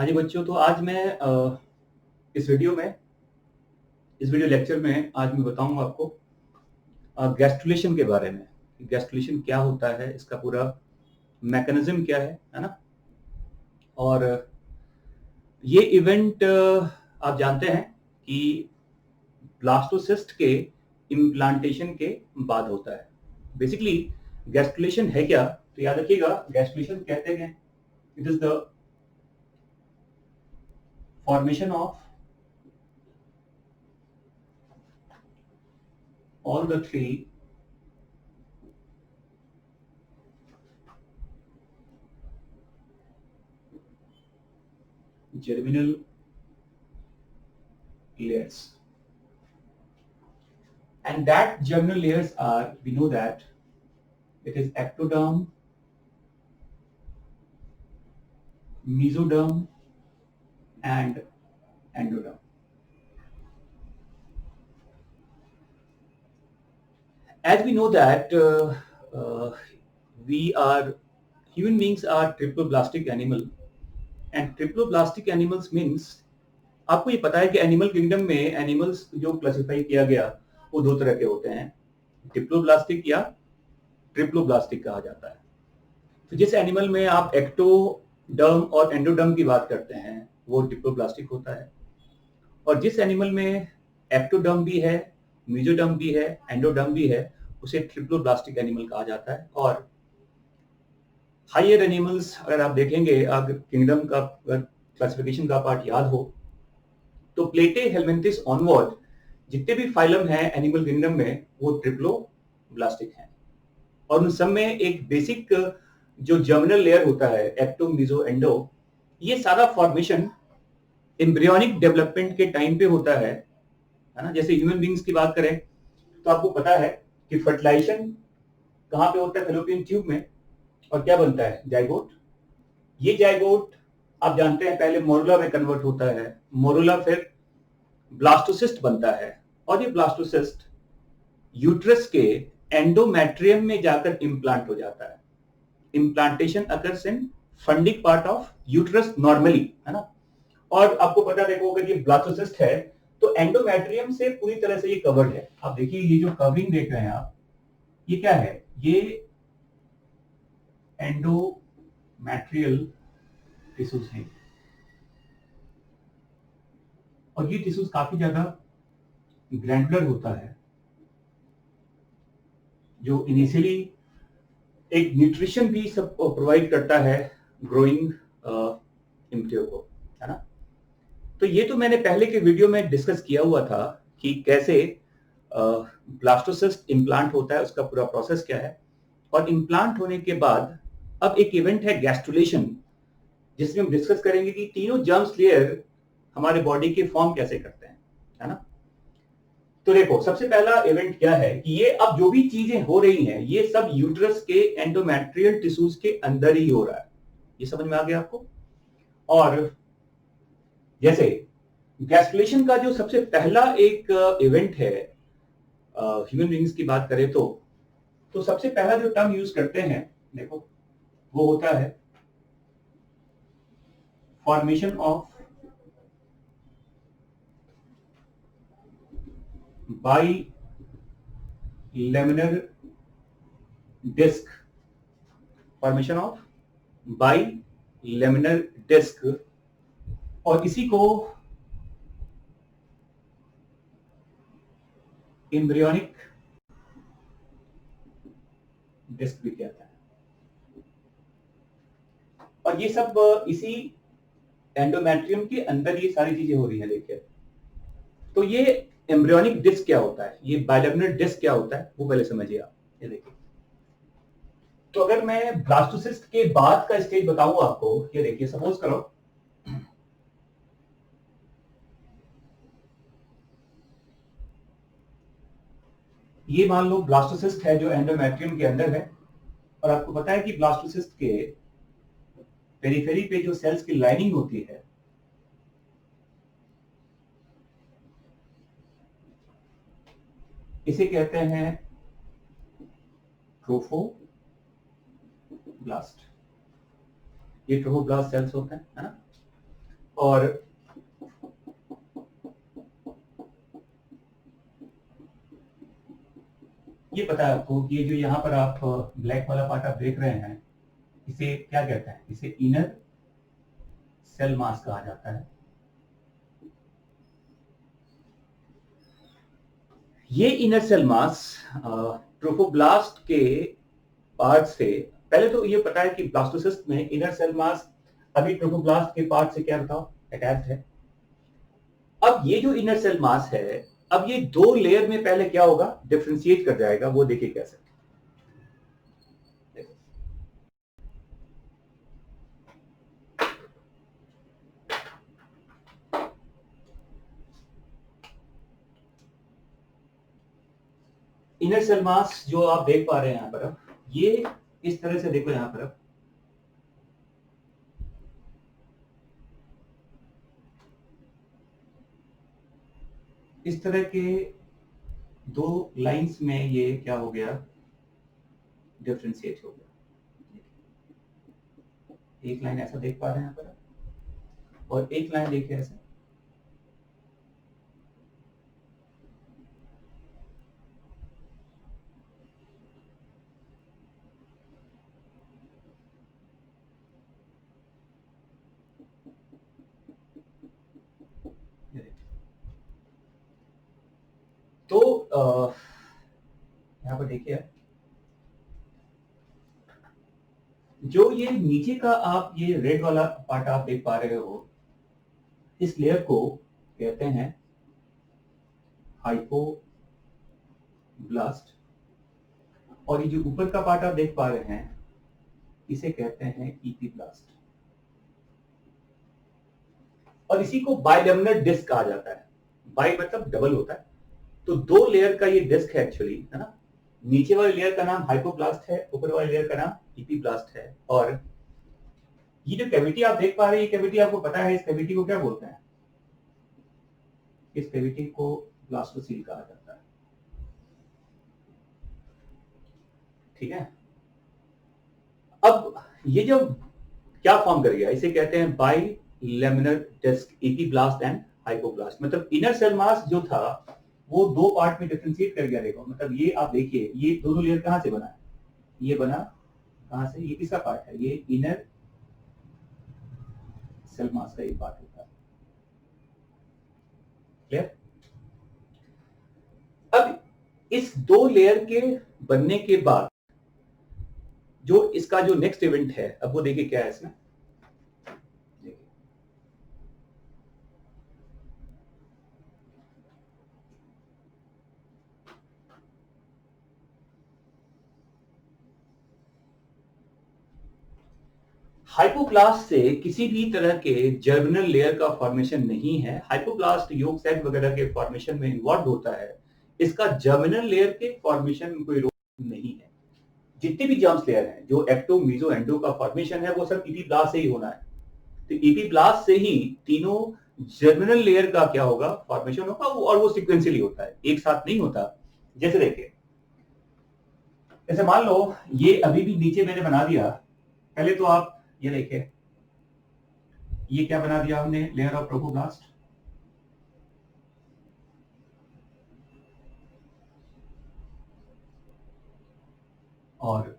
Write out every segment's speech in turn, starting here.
हाँ जी बच्चों, तो आज मैं इस वीडियो लेक्चर में आज मैं बताऊंगा आपको गैस्ट्रुलेशन के बारे में। गैस्ट्रुलेशन क्या होता है, इसका पूरा मैकेनिज्म क्या है ना। और ये इवेंट आप जानते हैं कि ब्लास्टोसिस्ट के इम्प्लांटेशन के बाद होता है। बेसिकली गैस्ट्रुलेशन है क्या, तो याद रखिएगा, गैस्ट्रुलेशन कहते हैं it is the formation of all the three germinal layers, and that germinal layers are, we know that it is ectoderm, mesoderm and endoderm. As we know that we are human beings are triploblastic animal, and triploblastic animals means, आपको ये पता है कि animal kingdom में animals जो classify किया गया वो दो तरह के होते हैं, डिप्लोब्लास्टिक या ट्रिप्लोब्लास्टिक कहा जाता है। तो जिस एनिमल में आप एक्टोडर्म और एंडोडर्म की बात करते हैं वो डिप्लोब्लास्टिक होता है, और जिस एनिमल में एक्टोडर्म भी है, मेसोडर्म भी है, एंडोडर्म भी है, उसे ट्रिप्लोब्लास्टिक एनिमल कहा जाता है। और हायर एनिमल्स अगर आप देखेंगे, अगर किंगडम का क्लासिफिकेशन का पार्ट याद हो, तो प्लेटे हेलमिंथिस ऑनवर्ड जितने भी फाइलम है एनिमल किंगडम में वो ट्रिप्लोब्लास्टिक हैं। और उन सब में एक बेसिक जो जर्मिनल लेयर होता है, एक्टो मेसो एंडो, ये सारा फॉर्मेशन एम्ब्रियोनिक डेवलपमेंट के टाइम पे होता है ना। जैसे ह्यूमन बींग्स की बात करें तो आपको पता है कि फर्टिलाइजेशन कहाँ पे होता है, फैलोपियन ट्यूब में, और क्या बनता है, जाइगोट। ये जाइगोट आप जानते हैं पहले मोरुला में कन्वर्ट होता है, मोरुला फिर ब्लास्टोसिस्ट बनता है, और ये ब्लास्टोसिस्ट यूट्रस के एंडोमेट्रियम में जाकर इम्प्लांट हो जाता है। Implantation occurs in fundic part of uterus normally, है ना। और आपको पता, देखो अगर ये ब्लास्टोसिस्ट है तो एंडोमेट्रियम से पूरी तरह से ये कवर्ड है। आप देखिए ये जो कवरिंग देख रहे हैं आप, ये क्या है, ये एंडोमेट्रियल टिश्यूज है, और ये टिश्यूज काफी ज्यादा ग्लैंडुलर होता है, जो इनिशियली एक न्यूट्रिशन भी सब प्रोवाइड करता है ग्रोइंग इम्ब्रियो को, है ना। तो ये तो मैंने पहले के वीडियो में डिस्कस किया हुआ था कि कैसे ब्लास्टोसिस्ट इम्प्लांट होता है, उसका पूरा प्रोसेस क्या है। और इम्प्लांट होने के बाद अब एक इवेंट है गैस्ट्रुलेशन, जिसमें हम डिस्कस करेंगे कि तीनों जर्म्स लेयर हमारे बॉडी के फॉर्म कैसे करते हैं, है ना। तो देखो सबसे पहला इवेंट क्या है कि ये अब जो भी चीजें हो रही हैं ये सब यूट्रस के एंडोमेट्रियल टिश्यूज के अंदर ही हो रहा है। ये समझ में आ गया आपको। और जैसे गैस्ट्रुलेशन का जो सबसे पहला एक इवेंट है, ह्यूमन बींग्स की बात करें तो सबसे पहला जो टर्म यूज करते हैं, देखो वो होता है formation of bilaminar disc, formation of bilaminar disc, और इसी को एम्ब्रियोनिक डिस्क भी कहता है। और ये सब इसी एंडोमेट्रियम के अंदर ये सारी चीजें हो रही हैं। देखिए तो ये एम्ब्रियोनिक डिस्क क्या होता है, ये बाइलेमिनर डिस्क क्या होता है, वो पहले समझिए आप। ये देखिए, तो अगर मैं ब्लास्टोसिस्ट के बाद का स्टेज बताऊं आपको, ये देखिए सपोज करो ये मान लो ब्लास्टोसिस्ट है जो एंडोमेट्रियम के अंदर है, और आपको पता है कि ब्लास्टोसिस्ट के पेरिफेरी पे जो सेल्स की लाइनिंग होती है, इसे कहते हैं ट्रोफोब्लास्ट। ये ट्रोफोब्लास्ट सेल्स होते हैं, है ना। और ये पता है आपको कि ये जो यहाँ पर आप ब्लैक वाला पार्ट आप देख रहे हैं, इसे क्या कहते हैं? इसे इनर सेल मास कहा जाता है। ये इनर सेल मास ट्रोफोब्लास्ट के पार्ट से, पहले तो ये पता है कि ब्लास्टोसिस्ट में इनर सेल मास अभी ट्रोफोब्लास्ट के पार्ट से क्या बताओ अटैच्ड है। अब ये जो इनर सेल मास है, अब ये दो लेयर में पहले क्या होगा, डिफरेंशिएट कर जाएगा। वो देखिए कैसे। इनर सेल मास जो आप देख पा रहे हैं यहाँ पर, ये इस तरह से देखो यहाँ पर, इस तरह के दो लाइंस में ये क्या हो गया, डिफरेंशिएट हो गया। एक लाइन ऐसा देख पा रहे हैं यहाँ पर, और एक लाइन देखिए ऐसे। तो यहाँ पर देखिए, जो ये नीचे का आप ये रेड वाला पार्ट आप देख पा रहे हो, इस लेयर को कहते हैं हाइपोब्लास्ट, और ये जो ऊपर का पार्ट आप देख पा रहे हैं, इसे कहते हैं ईपीब्लास्ट। और इसी को बाइलेमिनर डिस्क कहा जाता है। बाई मतलब डबल होता है, तो दो लेयर का ये डिस्क है एक्चुअली, है ना। नीचे वाले लेयर का नाम हाइपोब्लास्ट है, ऊपर वाले लेयर का नाम ईपीब्लास्ट है। और ये जो कैविटी आप देख पा रहे हैं, ये कैविटी आपको पता है इस कैविटी को क्या बोलते हैं? इस कैविटी को ब्लास्टोसील कहा जाता है। ठीक है। अब ये जो क्या फॉर्म कर गया, इसे कहते हैं bilaminar disc, epiblast and hypoblast. मतलब इनर सेल मास जो था वो दो पार्ट में डिफरेंशिएट कर गया। देखो मतलब ये आप देखिए, ये दोनों लेयर कहां से बना है? ये बना कहां से? ये किसका पार्ट है? ये इनर सेल मास का एक पार्ट होता है। क्लियर? अब इस दो लेयर के बनने के बाद जो इसका जो नेक्स्ट इवेंट है, अब वो देखिए क्या है इसमें। हाइपोब्लास्ट से किसी भी तरह के जर्मिनल लेयर का फॉर्मेशन नहीं है। हाइपोब्लास्ट योग सेल वगैरह के फॉर्मेशन में इन्वॉल्व होता है, इसका जर्मिनल लेयर के फॉर्मेशन में कोई रोल नहीं है। जितने भी जर्म्स लेयर हैं, जो एक्टो मीजो एंडो का फॉर्मेशन है, वो सब ईपीब्लास्ट से ही होना है। तो ईपीब्लास्ट से ही तीनों जर्मिनल लेयर का क्या होगा, फॉर्मेशन होगा, और वो सिक्वेंशियली होता है, एक साथ नहीं होता। जैसे देखिए, जैसे मान लो ये अभी भी नीचे मैंने बना दिया। पहले तो आप ये देखिए, ये क्या बना दिया हमने, लेयर ऑफ ट्रोफोब्लास्ट। और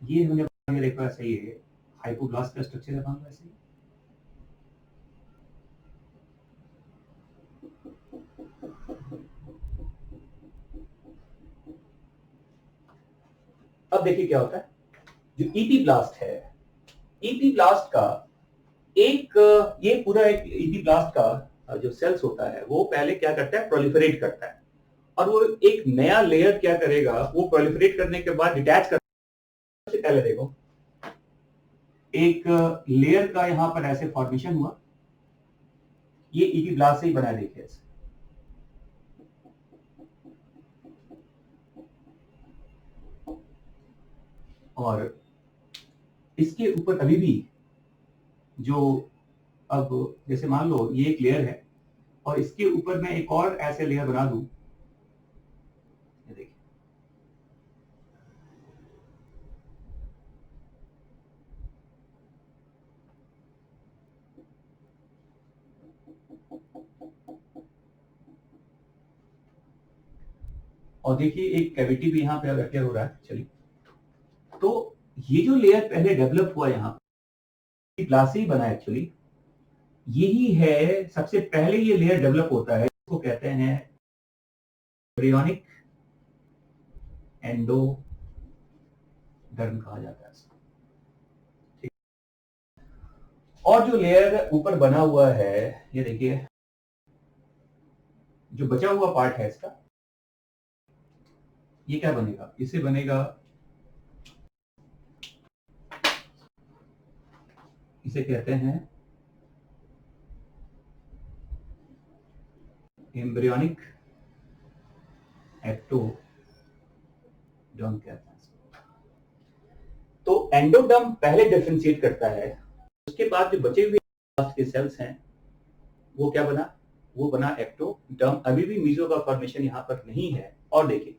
ये हमने देखा सही है, हाइपोब्लास्ट का स्ट्रक्चर है मान वैसे ही। अब देखिए क्या होता है, जो ईपी ब्लास्ट है, ईपी ब्लास्ट का एक, ये पूरा एक ईपी ब्लास्ट का जो सेल्स होता है, वो पहले क्या करता है, प्रोलिफरेट करता है। और वो एक नया लेयर क्या करेगा, वो प्रोलिफरेट करने के बाद डिटैच करने से पहले देखो, एक लेयर का यहां पर ऐसे फॉर्मेशन हुआ, ये ईपी ब्लास्ट से ही बना। देखिए ऐसे, और इसके ऊपर अभी भी जो, अब जैसे मान लो ये एक लेयर है, और इसके ऊपर मैं एक और ऐसे लेयर बना दूं, ये देखिए, और देखिए एक कैविटी भी यहाँ पे अपियर हो रहा है। चलिए, तो ये जो लेयर पहले डेवलप हुआ यहाँ पे ग्लास से ही बना है एक्चुअली, यही है सबसे पहले ये लेयर डेवलप होता है, इसको कहते हैं एम्ब्रियोनिक एंडोडर्म कहा जाता है इसको। ठीक, और जो लेयर ऊपर बना हुआ है, ये देखिए जो बचा हुआ पार्ट है इसका, ये क्या बनेगा, इसे बनेगा, इसे कहते हैं एम्ब्रियोनिक एक्टोडर्म कहते हैं। तो एंडोडर्म पहले डिफरेंशिएट करता है, उसके बाद जो बचे हुए के सेल्स हैं वो क्या बना, वो बना एक्टोडर्म। अभी भी मीजो का फॉर्मेशन यहाँ पर नहीं है। और देखिए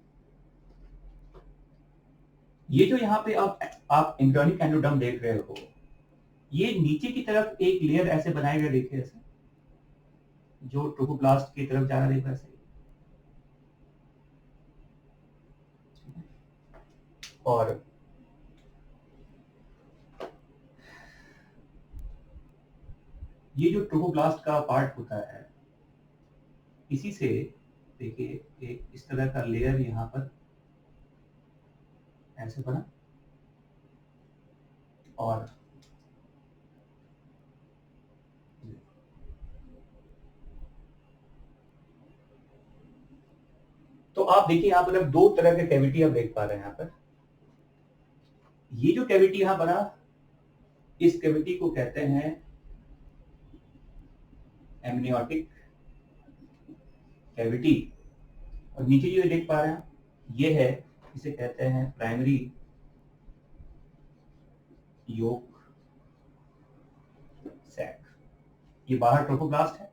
ये जो यहाँ पे आप एम्ब्रियोनिक एंडोडर्म देख रहे हो, ये नीचे की तरफ एक लेयर ऐसे बनाए गए, देखिए ऐसे जो ट्रोफोब्लास्ट की तरफ जा रहा है, ऐसे। और ये जो ट्रोफोब्लास्ट का पार्ट होता है, इसी से देखिए एक इस तरह का लेयर यहाँ पर ऐसे बना, और तो आप देखिए यहाँ पर अब दो तरह के कैविटी आप देख पा रहे हैं। यहाँ पर ये जो कैविटी यहाँ बना, इस कैविटी को कहते हैं एमनियोटिक कैविटी, और नीचे जो देख पा रहे हैं ये है, इसे कहते हैं प्राइमरी योक सैक। ये बाहर ट्रोफोब्लास्ट है,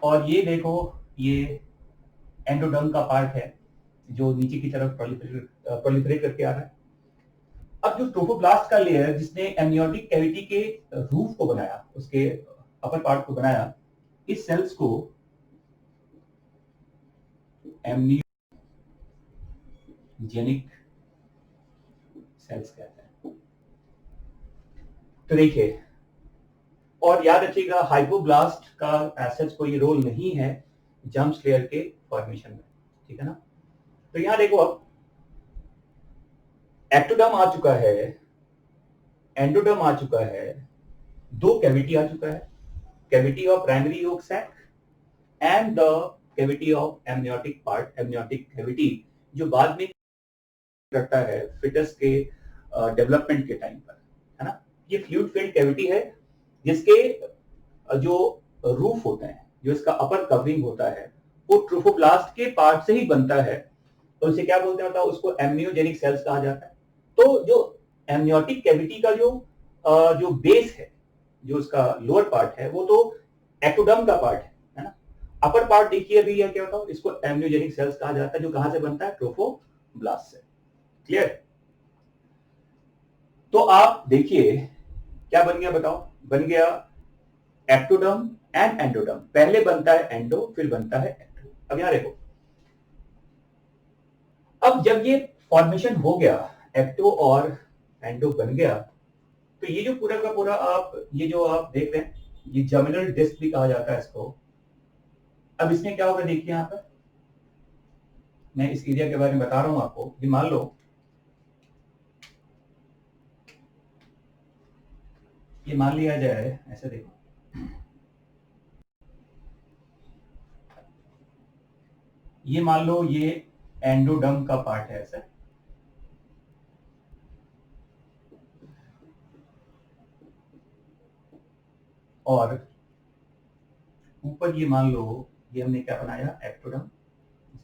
और ये देखो ये एंडोडर्म का पार्ट है जो नीचे की तरफ प्रोलिफरेट करके आ रहा है। अब जो ट्रोफोब्लास्ट का लेयर जिसने एमनियोटिक कैविटी के रूफ को बनाया, उसके अपर पार्ट को बनाया, इस सेल्स को एमनियोजेनिक सेल्स कहते हैं। तो देखिए, और याद रखिएगा हाइपोब्लास्ट का एसेट्स कोई रोल नहीं है जम्प लेयर के फॉर्मेशन में, ठीक है ना। तो यहां देखो अब एक्टोडर्म आ चुका है, एंडोडर्म आ चुका है, दो कैविटी आ चुका है, cavity of primary yolk sac and the cavity of amniotic part, amniotic cavity, जो बाद में करता है फिटस के डेवलपमेंट के टाइम पर, है ना। ये फ्लूइड फिल्ड कैविटी है जिसके जो रूफ होते हैं, जो इसका अपर कवरिंग होता है, वो ट्रोफोब्लास्ट के पार्ट से ही बनता है। तो इसे क्या बोलते हैं, उसको एमनियोजेनिक सेल्स कहा जाता है। तो जो एमनियोटिक कैविटी का जो बेस है, जो उसका लोअर पार्ट है, वो तो एक्टोडर्म का पार्ट है ना। अपर पार्ट देखिए अभी यह क्या होता है, इसको एमनियोजेनिक सेल्स कहा जाता है, जो कहां से बनता है, ट्रोफोब्लास्ट से। क्लियर। तो आप देखिए क्या बन गया, बताओ, बन गया एक्टोडर्म एंड एंडोडर्म। पहले बनता है एंडो, फिर बनता है एक्टो। अब यहां देखो, अब जब ये फॉर्मेशन हो गया, एक्टो और एंडो बन गया, तो ये जो पूरा का पूरा ये जो आप देख रहे हैं, ये जर्मिनल डिस्क भी कहा जाता है इसको। अब इसमें क्या होगा, देखिए यहां पर मैं इस एरिया के बारे में बता रहा हूं आपको। ये मान लो, ये मान लिया जाए ऐसे, देखो ये मान लो ये एंडोडर्म का पार्ट है ऐसे, और ऊपर ये मान लो ये हमने क्या बनाया, एक्टोडर्म।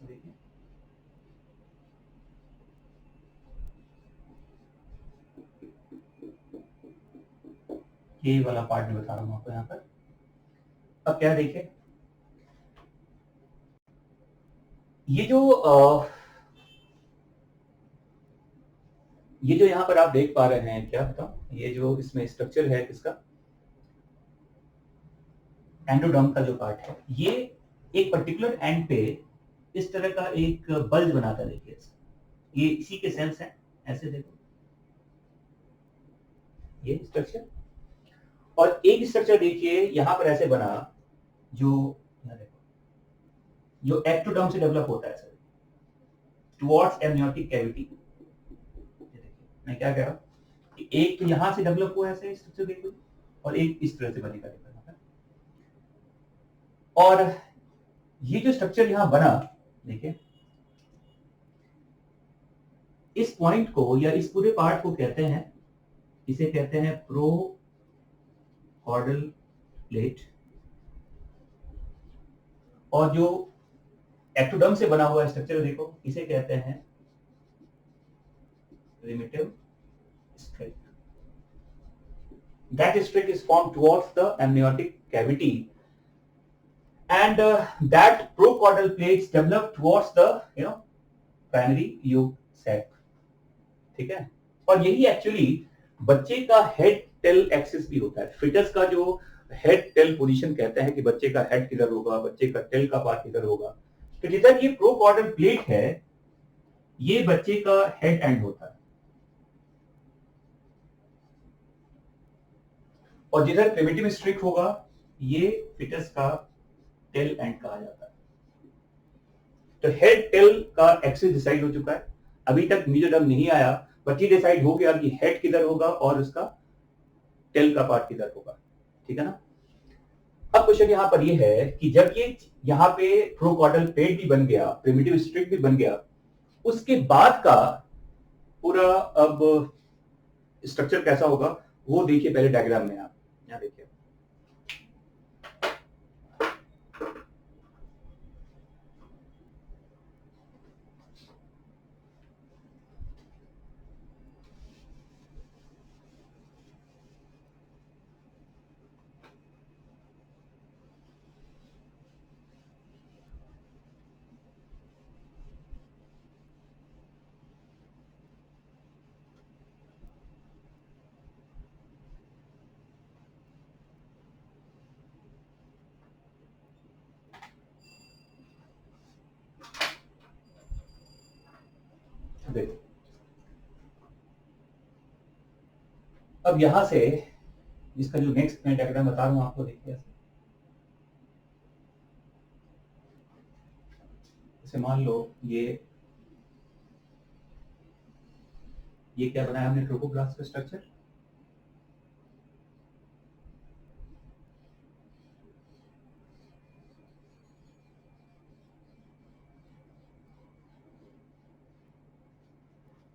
देखिए ये वाला पार्ट में बता रहा हूं आपको यहां पर। अब क्या देखिए, ये जो यहां पर आप देख पा रहे हैं, क्या बताओ, ये जो इसमें स्ट्रक्चर है किसका, एंडोडर्म का जो पार्ट है, ये एक पर्टिकुलर एंड पे इस तरह का एक बल्ज बनाता है। देखिए ये इसी के सेल्स हैं, ऐसे देखो ये स्ट्रक्चर, और एक स्ट्रक्चर देखिए यहां पर ऐसे बना जो जो एक्टोडर्म से डेवलप होता है सर, टुवर्ड्स एमनियोटिक कैविटी। मैं क्या कह रहा हूं कि एक तो यहां से डेवलप हुआ ऐसे स्ट्रक्चर देखो, और एक इस तरह से बनेगा देखो। और ये जो स्ट्रक्चर यहां बना देखिए, इस पॉइंट को या इस पूरे पार्ट को कहते हैं, इसे कहते हैं प्रो कॉर्डल प्लेट, और जो एक्टोडर्म से बना हुआ स्ट्रक्चर देखो इसे कहते हैं primitive streak. That streak is formed towards the amniotic cavity, and that procaudal plates develop towards the primary yolk sac। ठीक है, और यही एक्चुअली बच्चे का हेड टेल एक्सिस भी होता है। फिटस का जो हेड टेल पोजीशन कहते हैं कि बच्चे का हेड किधर होगा, बच्चे का टेल का पार्ट किधर होगा, तो जिधर ये प्रोकॉर्डल प्लेट है ये बच्चे का हेड एंड होता है, और जिधर प्रिमिटिव स्ट्रिक होगा ये फिटस का टेल एंड कहा जाता है। तो हेड टेल का एक्सिस डिसाइड हो चुका है, अभी तक मेसोडर्म नहीं आया, बट ये डिसाइड हो गया कि हेड किधर होगा और उसका टेल का पार्ट किधर होगा। ठीक है ना। अब क्वेश्चन यहां पर ये है कि जब ये यहां पे प्रोकॉर्डल प्लेट भी बन गया, प्रिमिटिव स्ट्रिक भी बन गया, उसके बाद का पूरा अब स्ट्रक्चर कैसा होगा वो देखिए पहले डायग्राम में। आप यहां देखिए, अब यहां से इसका जो नेक्स्ट मैं डायग्राम बता रहा हूं आपको, देखिए जैसे मान लो ये क्या बनाया हमने ट्रोपोब्लास्ट का स्ट्रक्चर,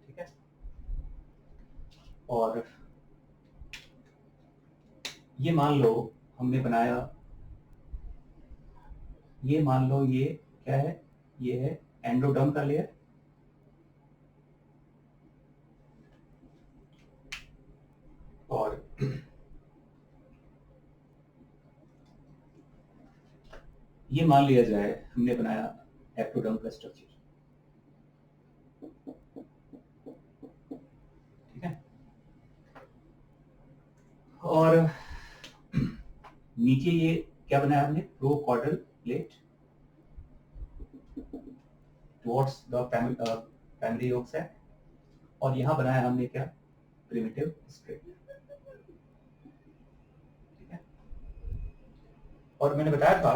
ठीक है, और ये मान लो हमने बनाया, ये मान लो ये क्या है, ये है एंडोडर्म का लेयर, और ये मान लिया जाए हमने बनाया एक्टोडर्म का स्ट्रक्चर। ठीक है, और नीचे ये क्या बनाया हमने, prochordal plate towards the primary yolk sac, और यहां बनाया हमने क्या, प्रिमिटिव स्ट्रिक। ठीक है, और मैंने बताया था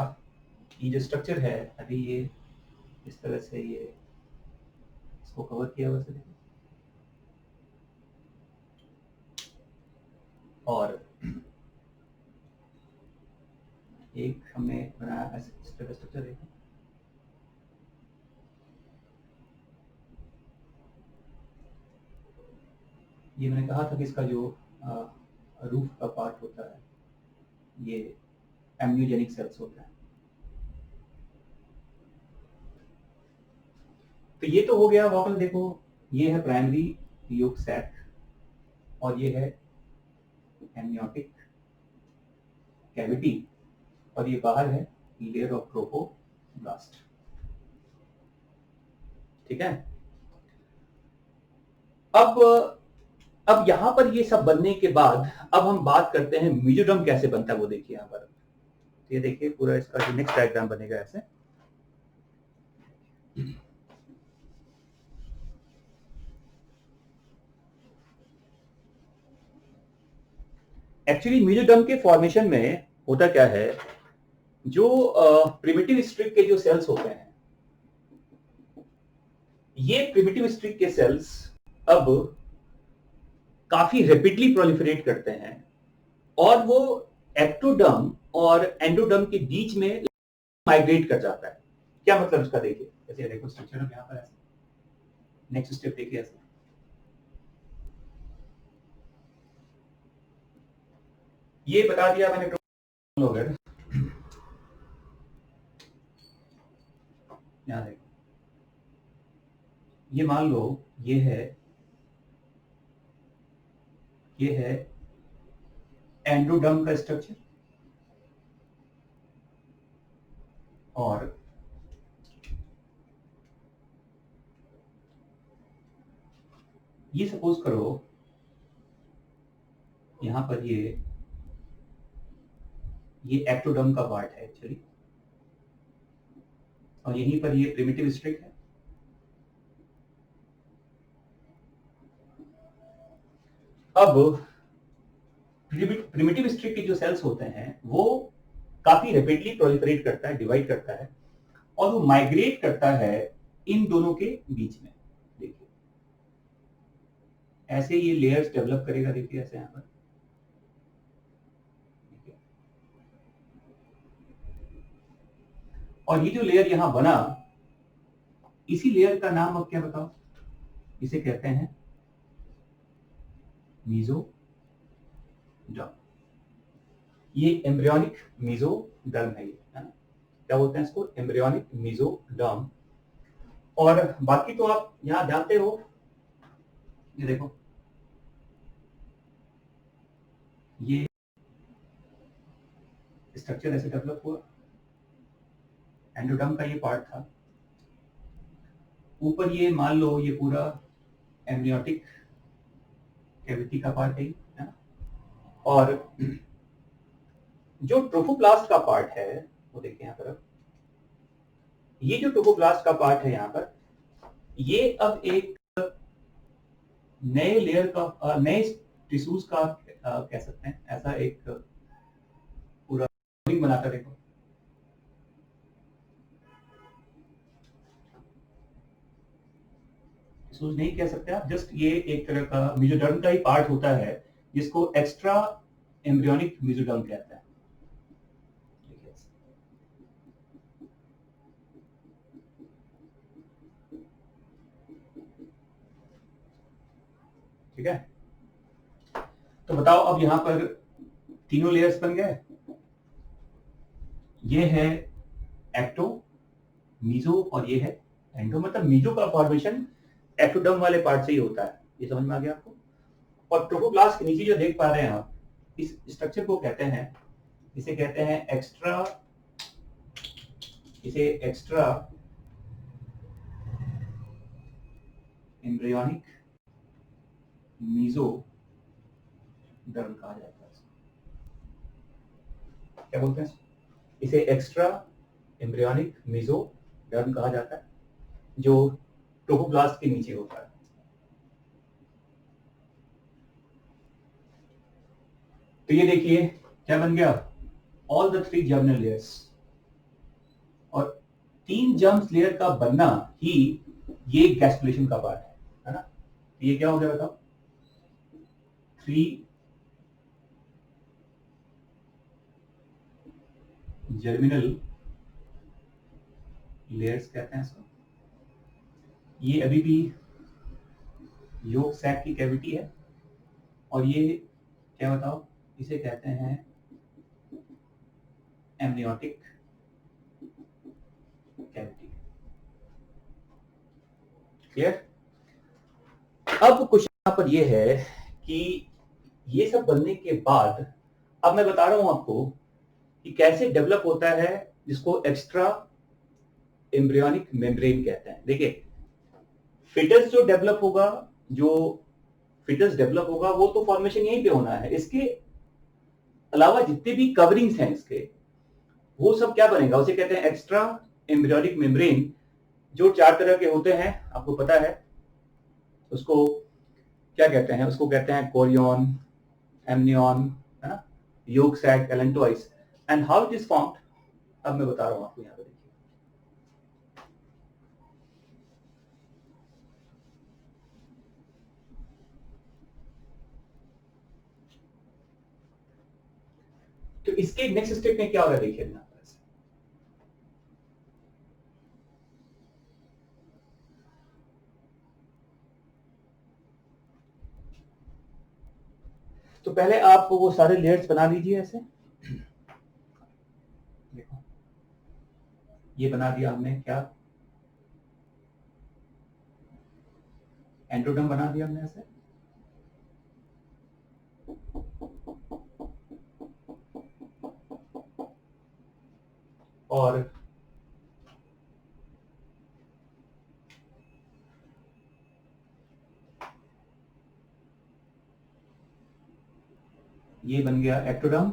ये जो स्ट्रक्चर है अभी ये इस तरह से ये इसको कवर किया हुआ है, और एक हमने बनाया ऐसे इस तरह स्ट्रक्चर देखो, ये मैंने कहा था कि इसका जो रूफ का पार्ट होता है ये एम्नियोजेनिक सेल्स होता है। तो ये तो हो गया वॉकल, देखो ये है प्राइमरी यॉर्क सैक और ये है एमनियोटिक कैविटी, और ये बाहर है लेयर ऑफ ट्रोपोब्लास्ट। ठीक है, अब यहां पर ये सब बनने के बाद अब हम बात करते हैं मेसोडर्म कैसे बनता है वो देखिए यहां पर। ये देखिए पूरा इसका जो नेक्स्ट डायग्राम बनेगा ऐसे, एक्चुअली मेसोडर्म के फॉर्मेशन में होता क्या है, जो प्रिमिटिव स्ट्रिप के जो सेल्स होते हैं, ये प्रिमिटिव स्ट्रिप के सेल्स अब काफी रैपिडली प्रोलिफरेट करते हैं और वो एक्टोडर्म और एंडोडर्म के बीच में माइग्रेट कर जाता है। क्या मतलब इसका देखिए, जैसे देखो स्ट्रक्चर में यहाँ पर ऐसे, नेक्स्ट स्टेप देखिए ऐसे, ये बता दिया मैंने वगैरह। यहाँ देखो, ये मान लो ये है एंडोडर्म का स्ट्रक्चर और ये सपोज करो यहां पर ये एक्टोडर्म का पार्ट है एक्चुअली, और यहीं पर ये प्रिमिटिव स्ट्रिप है। अब प्रिमिटिव स्ट्रिप के जो सेल्स होते हैं वो काफी रैपिडली प्रोलिफरेट करता है, डिवाइड करता है और वो माइग्रेट करता है इन दोनों के बीच में। देखिए ऐसे ये लेयर्स डेवलप करेगा, देखिए ऐसे यहाँ पर, और ये जो लेयर यहां बना, इसी लेयर का नाम अब क्या बताओ, इसे कहते हैं मेसोडर्म। ये एम्ब्रियोनिक मेसोडर्म है, ये है ना, क्या बोलते हैं इसको, एम्ब्रियोनिक मेसोडर्म। और बाकी तो आप यहां जानते हो, ये देखो ये स्ट्रक्चर ऐसे डेवलप हुआ, एंडोडर्म का ये पार्ट था, ऊपर ये मान लो ये पूरा एम्नियोटिक कैविटी का पार्ट है ना, और जो ट्रोफोप्लास्ट का पार्ट है वो देखिए यहाँ पर, ये जो ट्रोफोप्लास्ट का पार्ट है यहाँ पर, ये अब एक नए लेयर का, नए टिश्यूज का कह सकते हैं, ऐसा एक पूरा बनाकर, देखो टिश्यूज नहीं कह सकते आप, जस्ट ये एक तरह का मेसोडर्म का ही पार्ट होता है जिसको एक्स्ट्रा एम्ब्रियोनिक मेसोडर्म कहते हैं। ठीक है, तो बताओ अब यहां पर तीनों लेयर्स बन गए। ये है एक्टो, मीजो और ये है एंडो, मतलब मीजो का फॉर्मेशन एक्टोडर्म वाले पार्ट से ही होता है, ये समझ में आ गया आपको। और ट्रोफोप्लास्ट के नीचे जो देख पा रहे हैं आप, इस स्ट्रक्चर को कहते हैं, इसे कहते हैं एक्स्ट्रा एम्ब्रियोनिक मेसोडर्म कहा जाता है। क्या बोलते हैं इसे, एक्स्ट्रा एम्ब्रियोनिक मेसोडर्म कहा जाता है, जो ट्रोफोप्लास्ट के नीचे होता है। तो ये देखिए क्या बन गया, ऑल द 3 जर्मिनल लेयर्स, और 3 जर्म्स लेयर का बनना ही ये गैस्कुलेशन का पार्ट है ना। ये क्या हो गया बताओ, 3 जर्मिनल लेयर्स कहते हैं इसको। ये अभी भी योग सैक की कैविटी है, और ये क्या बताओ, इसे कहते हैं एमनियोटिक कैविटी। क्लियर। अब क्वेश्चन यहां पर ये है कि ये सब बनने के बाद अब मैं बता रहा हूं आपको कि कैसे डेवलप होता है, जिसको एक्स्ट्रा एम्ब्रियोनिक मेम्ब्रेन कहते हैं। देखिए फिटस जो डेवलप होगा, वो तो फॉर्मेशन यहीं पे होना है, इसके अलावा जितने भी कवरिंग्स हैं इसके, वो सब क्या बनेगा, उसे कहते हैं एक्स्ट्रा एम्ब्रियोनिक मेम्ब्रेन, जो 4 तरह के होते हैं, आपको पता है। उसको क्या कहते हैं, उसको कहते हैं कोरियन, एमनियन, है ना, yolk sac allantois, and how it is formed, अब मैं बता रहा हूँ आपको यहाँ पे देखिए। तो इसके नेक्स्ट स्टेप में क्या हो रहा है देखिए यहाँ पर। तो पहले आप वो सारे लेयर्स बना लीजिए ऐसे, देखो ये बना दिया हमने, क्या एंडोडर्म बना दिया हमने ऐसे, और ये बन गया एक्टोडर्म,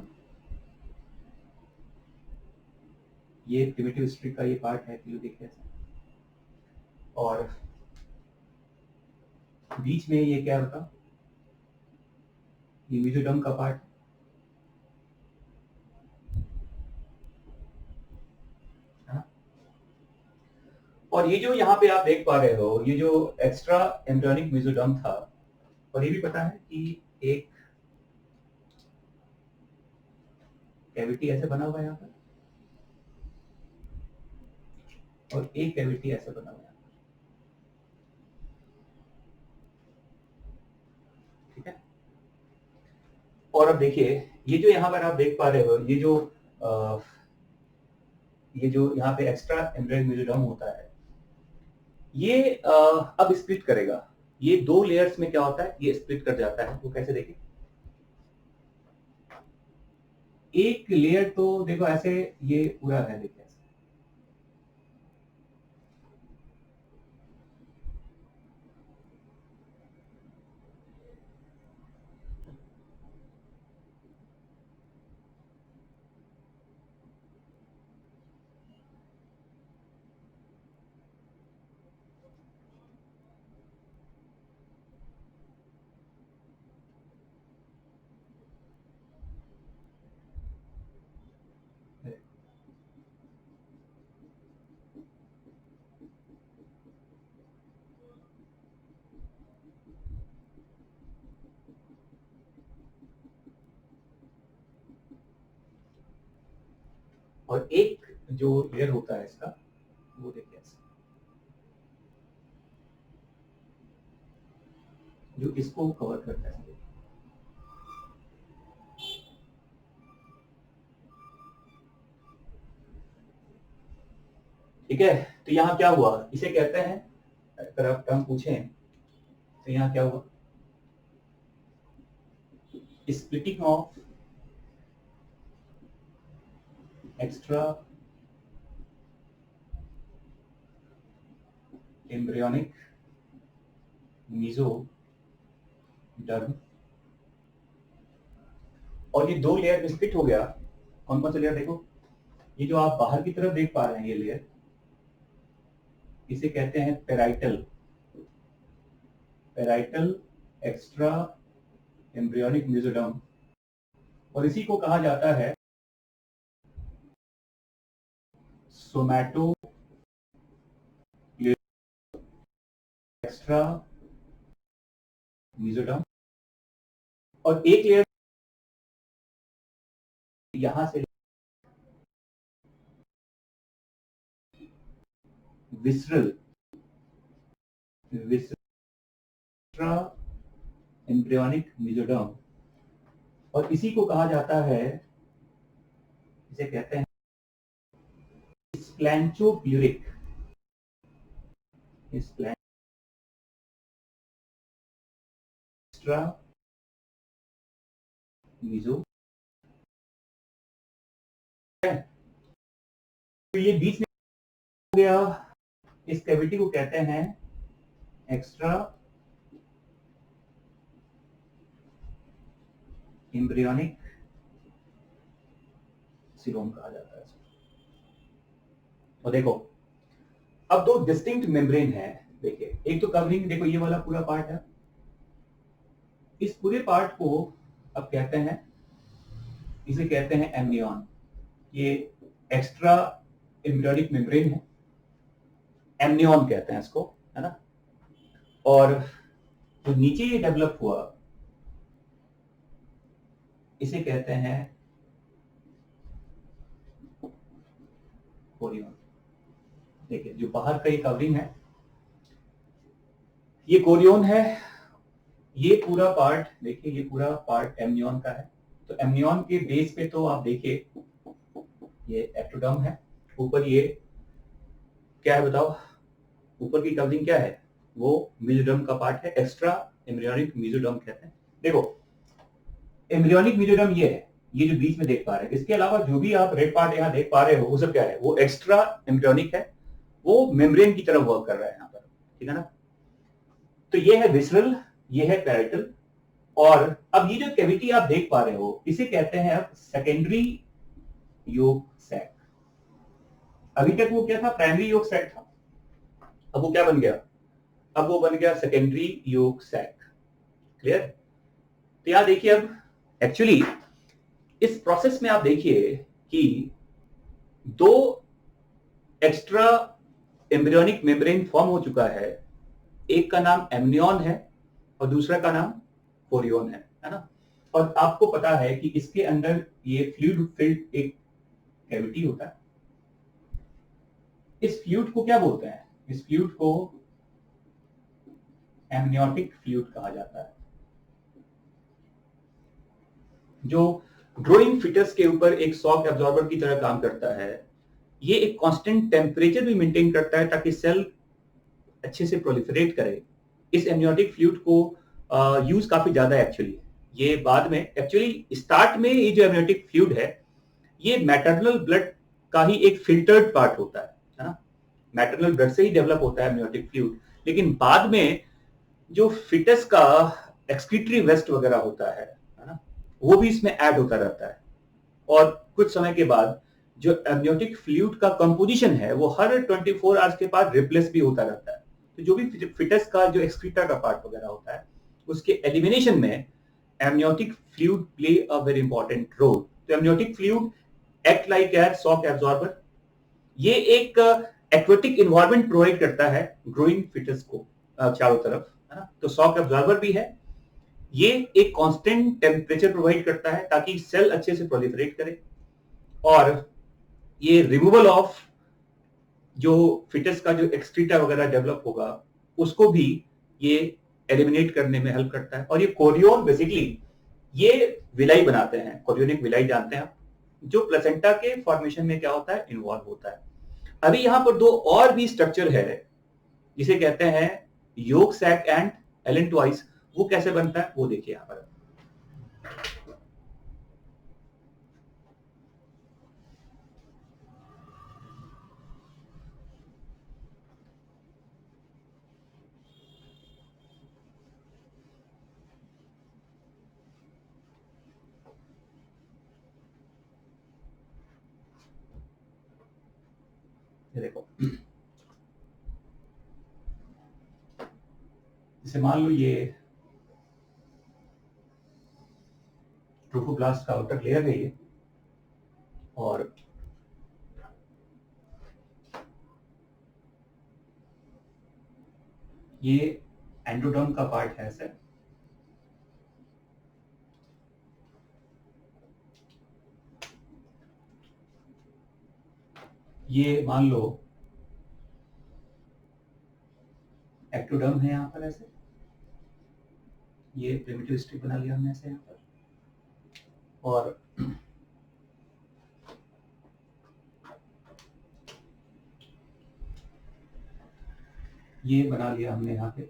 ये प्रिमिटिव स्ट्रिक का ये पार्ट है, जो देखिए ऐसे, और बीच में ये क्या होता, ये मेसोडर्म का पार्ट, और ये जो यहाँ पे आप देख पा रहे हो, ये जो एक्स्ट्रा एम्ब्रियोनिक मेसोडर्म था, और ये भी पता है कि एक कैविटी ऐसे बना हुआ है यहाँ पर, और एक कैविटी ऐसे बना हुआ है, ठीक है। और अब देखिए ये जो यहाँ पर आप देख पा रहे हो, ये जो यहाँ पे एक्स्ट्रा एम्ब्रियोनिक मेसोडर्म होता है, ये अब स्प्लिट करेगा, ये दो लेयर्स में क्या होता है, ये स्प्लिट कर जाता है। वो कैसे देखिए, एक लेयर तो देखो ऐसे ये पूरा है, देखिए ऐसे, और एक जो लेयर होता है इसका, वो देखिए ऐसे, जो इसको कवर करता है, ठीक है। तो यहाँ क्या हुआ, इसे कहते हैं, अगर आप टर्म पूछें तो यहाँ क्या हुआ, splitting of extra embryonic mesoderm, और ये दो लेयर में स्प्लिट हो गया। कौन कौन से लेयर देखो, ये जो आप बाहर की तरफ देख पा रहे हैं ये लेयर, इसे कहते हैं parietal, parietal extra embryonic mesoderm, और इसी को कहा जाता है सोमैटो एक्स्ट्रा मेसोडर्म। और एक लेयर यहां से विसरल विसरा एम्ब्रियोनिक मेसोडर्म, और इसी को कहा जाता है, इसे कहते हैं स्प्लैंचोप्यूरिक, एक्स्ट्रा मेसो, तो ये बीच में हो गया, इस कैविटी को कहते हैं एक्स्ट्रा एम्ब्रियोनिक सीलोम कहा जाता है। और देखो अब दो डिस्टिंक्ट मेम्ब्रेन है, देखिए एक तो कवरिंग, देखो ये वाला पूरा पार्ट है, इस पूरे पार्ट को अब कहते हैं इसे कहते हैं एमनियन। ये एक्स्ट्रा एम्ब्रियोनिक मेम्ब्रेन है, एमनियन कहते हैं इसको, है ना। और जो नीचे ये डेवलप हुआ इसे कहते हैं कोरियन। देखिए जो बाहर का ये कवरिंग है ये कोरियन है। ये पूरा पार्ट देखिए, ये पूरा पार्ट एमनियन का है। तो एमनियन के बेस पे तो आप देखिए ये एक्टोडर्म है, ऊपर ये क्या है बताओ, ऊपर की कवरिंग क्या है, वो मेसोडर्म का पार्ट है, एक्स्ट्रा एम्ब्रियोनिक मेसोडर्म कहते हैं। देखो एम्ब्रियोनिक मेसोडर्म ये है, ये जो बीच में देख पा रहे हैं, इसके अलावा जो भी आप रेड पार्ट यहाँ देख पा रहे हो वो सब क्या है, वो एक्स्ट्रा एम्ब्रियोनिक है, वो मेम्ब्रेन की तरफ वर्क कर रहा है यहाँ पर, ठीक है ना। तो ये है विसरल, ये है पैराइटल। और अब ये जो कैविटी आप देख पा रहे हो इसे कहते हैं अब सेकेंडरी योग सैक। अभी तक वो क्या था, प्राइमरी योग सैक था, अब वो क्या बन गया, अब वो बन गया सेकेंडरी योग सैक। क्लियर। तो यहां देखिए अब एक्चुअली इस प्रोसेस में आप देखिए कि दो एक्स्ट्रा एम्ब्रियोनिक मेम्ब्रेन फॉर्म हो चुका है, एक का नाम एमनियन है और दूसरा का नाम कोरियन है ना। और आपको पता है कि इसके अंदर ये फ्लूइड फिल्ड एक कैविटी होता है। इस फ्लूइड को क्या बोलते हैं, इस फ्लूइड को एमनियोटिक फ्लूइड कहा जाता है, जो ग्रोइंग फिटस के ऊपर एक शॉक एब्जॉर्बर की तरह काम करता है। ये एक कांस्टेंट टेम्परेचर भी मेंटेन करता है ताकि सेल अच्छे से प्रोलिफरेट करे। इस एमनियोटिक फ्लूइड को यूज काफी ज्यादा है एक्चुअली। ये बाद में एक्चुअली स्टार्ट में ये जो एमनियोटिक फ्लूइड है ये मैटरनल ब्लड का ही एक फिल्टर्ड पार्ट होता है ना। मैटरनल ब्लड से ही डेवलप होता है एमनियोटिक फ्लूइड, लेकिन बाद में जो फिटस का एक्सक्रीटरी वेस्ट वगैरह होता है ना, वो भी इसमें ऐड होता रहता है। और कुछ समय के बाद जो एमनियोटिक फ्लूइड का कंपोजिशन है वो हर 24 आवर्स के बाद रिप्लेस भी होता रहता है। तो जो भी फिटस का जो एक्सक्रीटा का पार्ट वगैरह होता है उसके एलिमिनेशन में amniotic fluid play a very important role. तो amniotic fluid act like air shock absorber. ये एक एक्वेटिक इन्वायरमेंट प्रोवाइड करता है ग्रोइंग फिटस को चारों तरफ, है ना। तो शॉक एब्जॉर्बर भी है, ये एक कांस्टेंट टेम्परेचर प्रोवाइड करता है ताकि सेल अच्छे से प्रोलिफरेट करे। और ये रिमूवल ऑफ जो फिटस का जो एक्सक्रीटा वगैरह डेवलप होगा उसको भी ये एलिमिनेट करने में हेल्प करता है। और ये कोरियन बेसिकली ये विलाई बनाते हैं, कोरियोनिक विलाई जानते हैं आप, जो प्लेसेंटा के फॉर्मेशन में क्या होता है, इन्वॉल्व होता है। अभी यहां पर दो और भी स्ट्रक्चर है जिसे कहते हैं योग सैक एंड एलेंटवाइस। वो कैसे बनता है वो देखिए यहां पर। ये देखो, जैसे मान लो ये ट्रोफोब्लास्ट का आउटर लेयर है ये, और ये एंडोडर्म का पार्ट है सर। ये मान लो एक्टोडर्म है यहाँ पर ऐसे, ये प्रिमिटिव स्ट्रिप बना लिया हमने ऐसे यहाँ पर, और ये बना लिया हमने यहाँ पे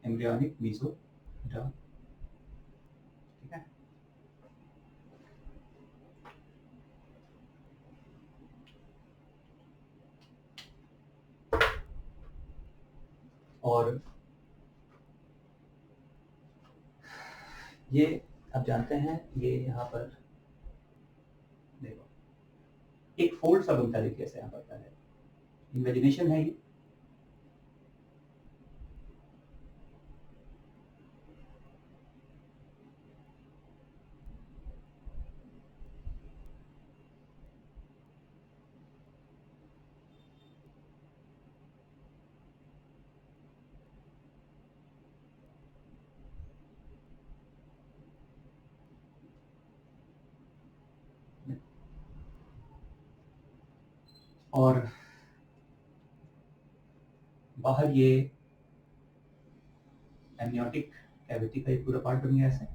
एम्ब्रियोनिक मेसोडर्म, ठीक है। और ये आप जानते हैं ये यहाँ पर देखो एक फोल्ड सा बनता है, कैसे यहाँ पर है, इमेजिनेशन है ये। और बाहर ये एमनियोटिक कैविटी का एक पूरा पार्ट बन गया ऐसे।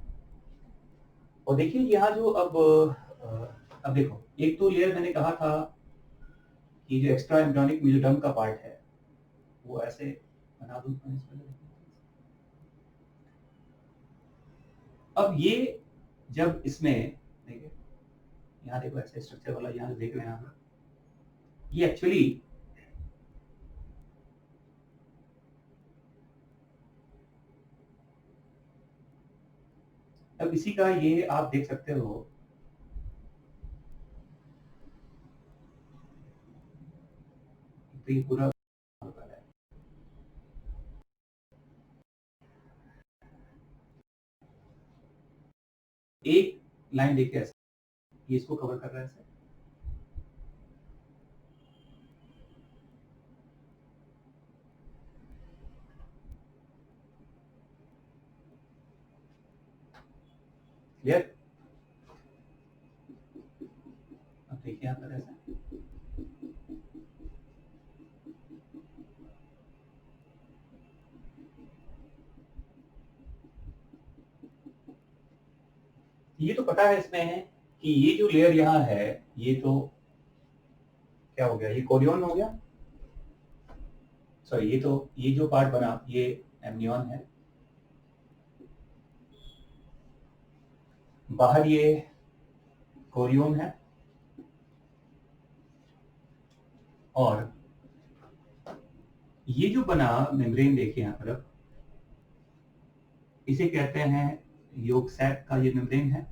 और देखिए यहाँ जो अब देखो, एक तो लेयर मैंने कहा था कि जो एक्स्ट्रा एम्ब्रियोनिक मेसोडर्म का पार्ट है वो ऐसे बना दूं। अब ये जब इसमें देखिए, यहाँ देखो ऐसे स्ट्रक्चर वाला यहाँ देख रहे हैं आप, ये एक्चुअली अब इसी का ये आप देख सकते हो, तो ये पूरा एक लाइन देखिए ऐसे, ये इसको कवर कर रहा है ऐसे। क्लियर? अब देखिए यहाँ पर ऐसे, ये तो पता है इसमें कि ये जो लेयर यहाँ है ये तो क्या हो गया, ये कोरियन हो गया, सॉरी ये जो पार्ट बना ये एमनियन है, बाहर ये कोरियन है, और ये जो बना मेम्ब्रेन देखिए यहाँ पर, इसे कहते हैं योग सैक का ये मेम्ब्रेन है।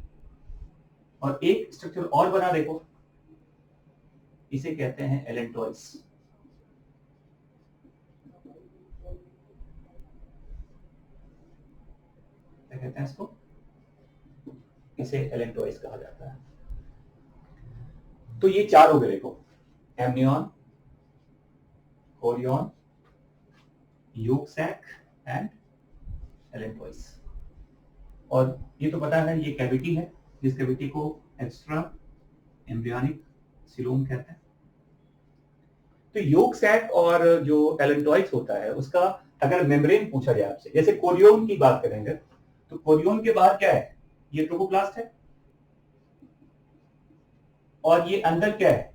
और एक स्ट्रक्चर और बना देखो, इसे कहते हैं एलेंटॉइस। क्या कहते हैं इसको? इसे एलेंटॉइस कहा जाता है। तो ये चार हो गए देखो, amnion, chorion, yolk sac and allantois. और ये तो पता है ये कैविटी है, जिस कैविटी को एक्स्ट्रा एम्ब्रियोनिक सीलोम कहते हैं। तो योग सैक और जो एलेंटॉइस होता है उसका अगर मेम्ब्रेन पूछा जाए आपसे, जैसे कोरियन की बात करेंगे तो कोरियन के बाहर क्या है, ये ट्रोपोप्लास्ट है, और ये अंदर क्या है,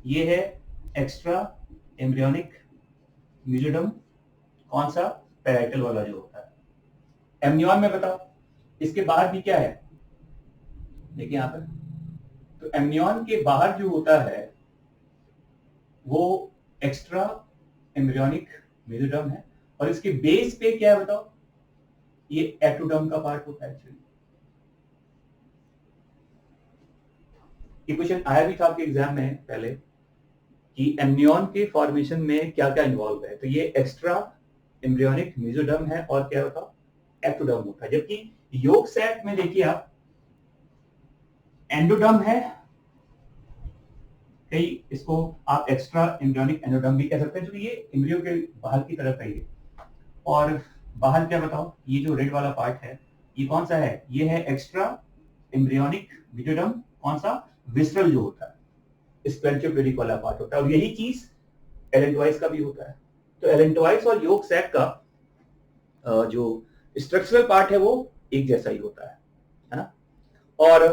ये है एक्स्ट्रा एम्ब्रियोनिक मेसोडर्म, कौन सा, पैराइटल वाला जो होता है। एमनियन में बताओ इसके बाहर भी क्या है, देखिए यहाँ पर, तो एमनियन के बाहर जो होता है वो एक्स्ट्रा एम्ब्रियोनिक मेसोडर्म है, और इसके बेस पे क्या है बताओ, ये एक्टोडर्म का पार्ट होता है एक्चुअली। ये क्वेश्चन आया भी था आपके एग्जाम में पहले कि एमनियन के फॉर्मेशन में क्या क्या इन्वॉल्व है, तो ये एक्स्ट्रा एम्ब्रियोनिक मेसोडर्म है और क्या होता है, एक्टोडर्म होता है। जबकि योग सैक में देखिए आप एंडोडर्म है, कई इसको आप एक्स्ट्रा एम्ब्रियोनिक एंडोडर्म भी कह सकते हैं, क्योंकि ये एम्ब्रियो के बाहर की तरफ है ये। और बाहर क्या बताओ, ये जो रेड वाला पार्ट है ये कौन सा है, ये है एक्स्ट्रा एम्ब्रियोनिक मेसोडर्म, कौन सा, विसरल जो होता है, स्पेंचोपेडिक वाला पार्ट होता है, और यही चीज एलेंटॉइस का भी होता है। तो एलेंटॉइस और योग सैक का जो स्ट्रक्चरल पार्ट है वो एक जैसा ही होता है ना। और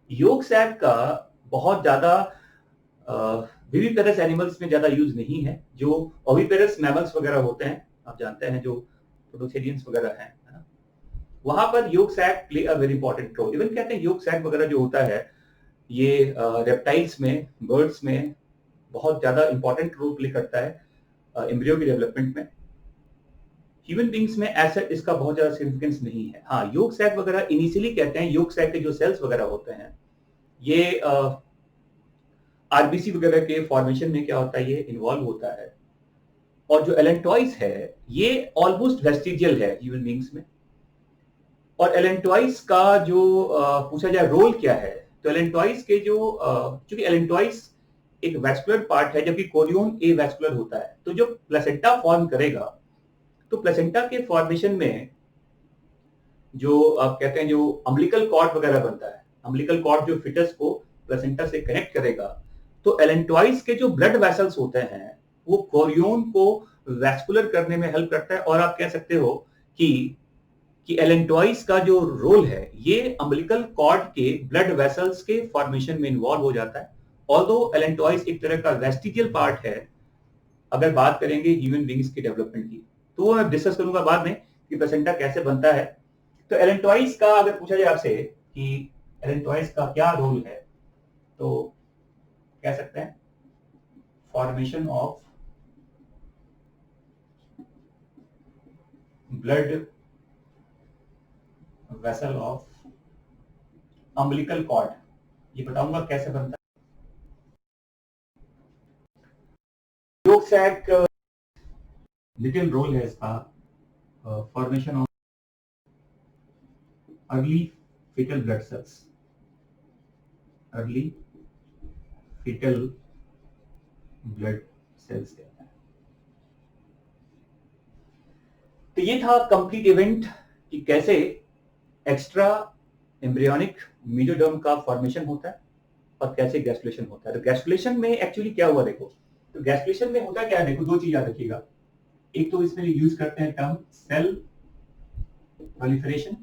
योग सैक का बहुत ज्यादा विविपेरस एनिमल्स में ज्यादा यूज नहीं है, जो ओविपेरस मैमल्स वगैरह होते हैं आप जानते हैं, जो प्रोटोथेरियंस वगैरह हैं, है ना, वहां पर yolk sac play a very important role. Even कहते हैं योग सैक वगैरह जो होता है ये रेप्टाइल्स में, बर्ड्स में बहुत ज्यादा इंपॉर्टेंट रोल प्ले करता है एम्ब्रियो की डेवलपमेंट में। ह्यूमन बींग्स में ऐसा इसका बहुत ज्यादा सिग्निफिकेंस नहीं है। हाँ, योग सैक वगैरह इनिशियली कहते हैं, योग सैक के जो सेल्स वगैरह होते हैं ये आरबीसी वगैरह के फॉर्मेशन में क्या होता है, ये इन्वॉल्व होता है। और जो एलेंटॉइस है ये ऑलमोस्ट वेस्टिजियल है ह्यूमन बींग्स में। और एलेंटॉइस का जो पूछा जाए रोल क्या है, तो एलेंटॉइस के जो क्योंकि एलेंटॉइस एक वैस्कुलर पार्ट है जबकि कोरियन ए वैस्कुलर होता है, तो जो प्लेसेंटा फॉर्म करेगा, तो प्लेसेंटा के फॉर्मेशन में जो आप कहते हैं जो अम्बिलिकल कॉर्ड वगैरह बनता है, अम्बिलिकल कॉर्ड जो फिटस को प्लेसेंटा से कनेक्ट करेगा, तो एलेंटॉइस के जो ब्लड वेसल्स होते हैं वो कोरियन को वैस्कुलर करने में हेल्प करता है, और आप कह सकते हो कि एलेंटॉइस का जो रोल है ये अम्बिलिकल कॉर्ड के ब्लड वेसल्स के फॉर्मेशन में इन्वॉल्व हो जाता है। ऑल्दो एलेंटॉइस एक तरह का वेस्टिजियल पार्ट है अगर बात करेंगे ह्यूमन बींग्स की डेवलपमेंट की, तो वो मैं डिस्कस करूंगा बाद में कि प्लेसेंटा कैसे बनता है। तो एलेंटॉइस का अगर पूछा जाए आपसे कि एलेंटॉइस का क्या रोल है, तो कह सकते हैं formation of blood vessel of umbilical cord, ये बताऊंगा कैसे बनता है। योग सैक लिटिल रोल है इसका formation of early fetal blood cells, early fetal blood cells कहते हैं। तो ये था कंप्लीट इवेंट कि कैसे एक्स्ट्रा एम्ब्रियोनिक मेसोडर्म का फॉर्मेशन होता है और कैसे गैस्ट्रुलेशन होता है। तो गैस्ट्रुलेशन में एक्चुअली क्या हुआ देखो, तो गैस्ट्रुलेशन में होता क्या है देखो, दो चीज याद रखिएगा। एक तो इसमें यूज करते हैं टर्म सेल प्रोलिफरेशन,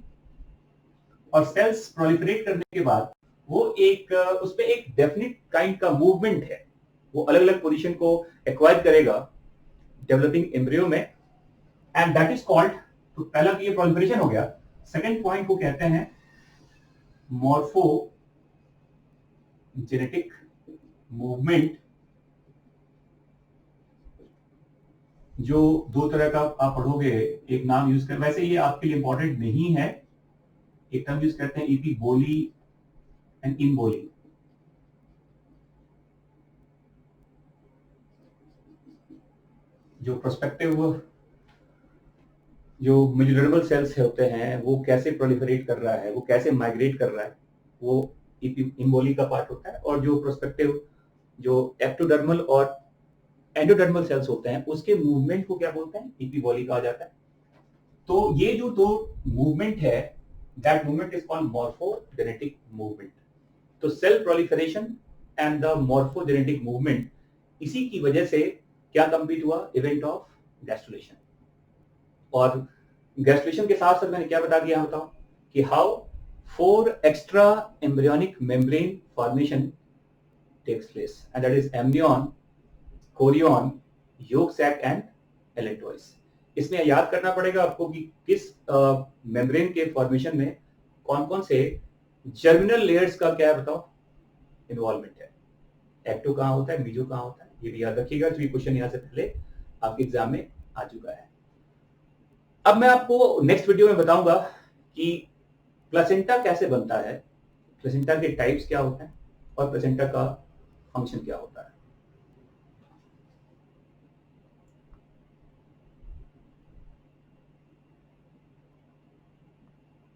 और सेल्स प्रोलिफरेट करने के बाद वो एक उसपे एक डेफिनेट काइंड का मूवमेंट है, वो अलग अलग पोजीशन को एक्वायर करेगा डेवलपिंग एम्ब्रियो में, एंड दैट इज कॉल्ड, तो पहला तो ये प्रोलिफरेशन हो गया। सेकंड पॉइंट को कहते हैं मॉर्फो जेनेटिक मूवमेंट, जो दो तरह का आप पढ़ोगे, एक नाम यूज कर, वैसे ये आपके लिए इंपॉर्टेंट नहीं है, एक टर्म यूज करते हैं इपीबोली एंड इम्बोली। जो प्रोस्पेक्टिव जो मेसोडर्मल सेल्स होते हैं वो कैसे प्रोलिफरेट कर रहा है, वो कैसे माइग्रेट कर रहा है, वो इम्बोली का पार्ट होता है। और जो प्रोस्पेक्टिव जो एक्टोडर्मल और एंडोडर्मल सेल्स होते हैं उसके मूवमेंट को क्या बोलते हैं, इपीबोली कहा जाता है। तो ये जो दो मूवमेंट है, that movement is called morphogenetic movement. तो cell proliferation and the morphogenetic movement, इसी की वजह से क्या कंप्लीट हुआ, इवेंट ऑफ गैस्ट्रुलेशन। और गैस्ट्रुलेशन के साथ साथ मैंने क्या बता दिया, बताओ कि how 4 extra embryonic membrane formation takes place, and that is amnion, chorion, yolk sac and allantois. इसमें याद करना पड़ेगा आपको कि किस मेम्ब्रेन के फॉर्मेशन में कौन कौन से जर्मिनल लेयर्स का क्या है बताओ इन्वॉल्वमेंट है, एक्टो कहाँ होता है, मीजो कहाँ होता है, ये भी याद रखिएगा। तो ये क्वेश्चन यहाँ से पहले आपके एग्जाम में आ चुका है। अब मैं आपको नेक्स्ट वीडियो में बताऊंगा कि प्लेसेंटा कैसे बनता है, प्लेसेंटा के टाइप्स क्या होते हैं और प्लेसेंटा का फंक्शन क्या होता है।